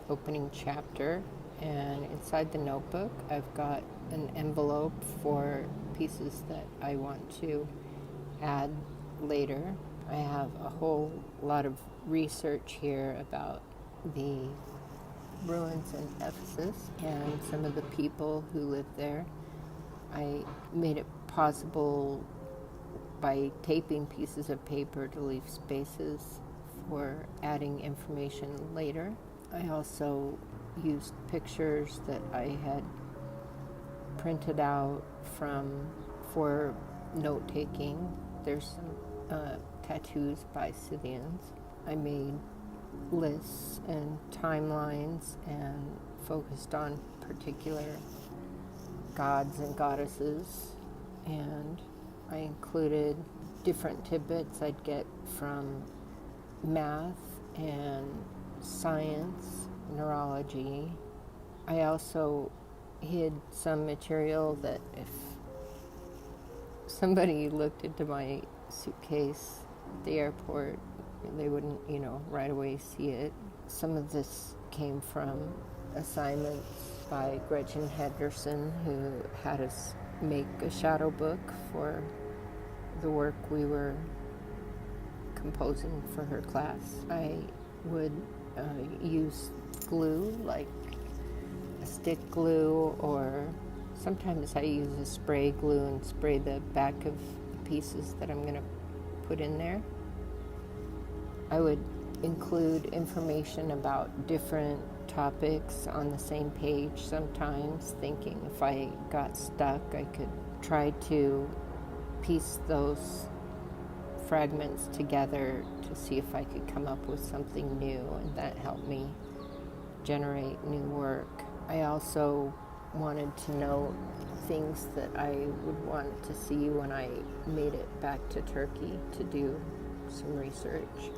opening chapter, and inside the notebook I've got an envelope for pieces that I want to add later. I have a whole lot of research here about the ruins in Ephesus and some of the people who lived there. I made it possible by taping pieces of paper to leave spaces for adding information later. I also used pictures that I had printed out for note-taking. There's some tattoos by Scythians. I made lists and timelines and focused on particular gods and goddesses, and I included different tidbits I'd get from math and science, neurology. I also hid some material that if somebody looked into my suitcase at the airport, they wouldn't, right away see it. Some of this came from assignments by Gretchen Henderson, who had us make a shadow book for the work we were composing for her class. I would use glue, like a stick glue, or sometimes I use a spray glue and spray the back of the pieces that I'm going to put in there. I would include information about different topics on the same page sometimes, thinking if I got stuck, I could try to piece those fragments together to see if I could come up with something new, and that helped me generate new work. I also wanted to know things that I would want to see when I made it back to Turkey to do some research.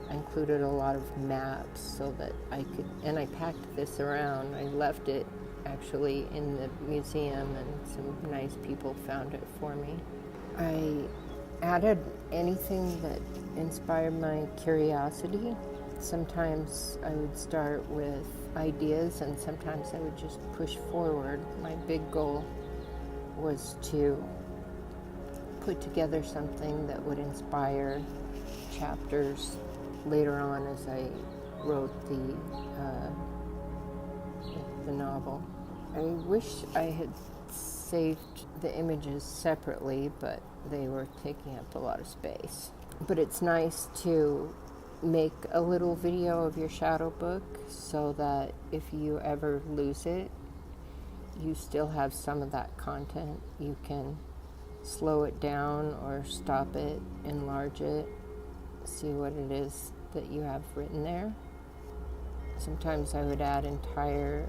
I included a lot of maps so that I could, and I packed this around. I left it actually in the museum, and some nice people found it for me. I added anything that inspired my curiosity. Sometimes I would start with ideas, and sometimes I would just push forward. My big goal was to put together something that would inspire chapters later on as I wrote the novel. I wish I had saved the images separately, but they were taking up a lot of space. But it's nice to make a little video of your shadow book so that if you ever lose it, you still have some of that content. You can slow it down or stop it, enlarge it, see what it is that you have written there. Sometimes I would add entire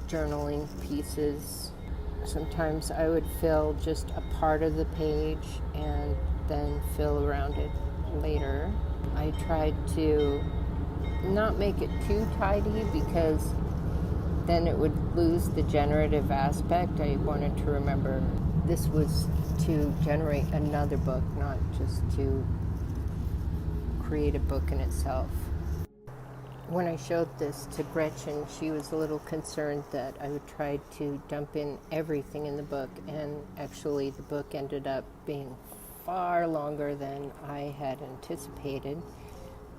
journaling pieces. Sometimes I would fill just a part of the page and then fill around it later. I tried to not make it too tidy because then it would lose the generative aspect. I wanted to remember this was to generate another book, not just to create a book in itself. When I showed this to Gretchen, she was a little concerned that I would try to dump in everything in the book, and actually the book ended up being far longer than I had anticipated.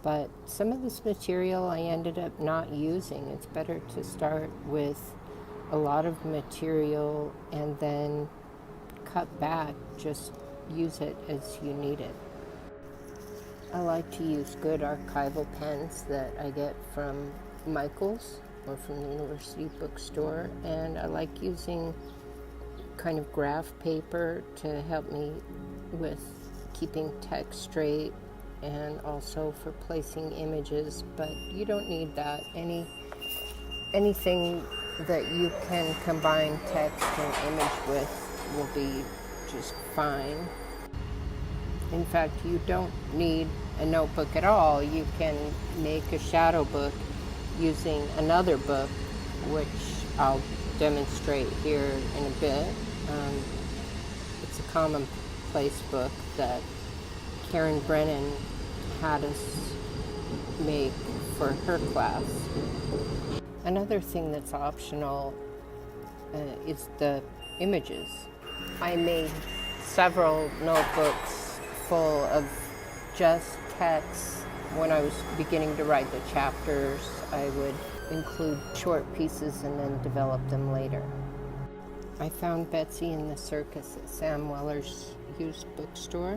But some of this material I ended up not using. It's better to start with a lot of material and then cut back, just use it as you need it. I like to use good archival pens that I get from Michael's or from the university bookstore, and I like using kind of graph paper to help me with keeping text straight and also for placing images, but you don't need that. Anything that you can combine text and image with will be just fine. In fact, you don't need a notebook at all. You can make a shadow book using another book, which I'll demonstrate here in a bit. It's a commonplace book that Karen Brennan had us make for her class. Another thing that's optional is the images. I made several notebooks full of just text. When I was beginning to write the chapters, I would include short pieces and then develop them later. I found Betsy in the circus at Sam Weller's used bookstore.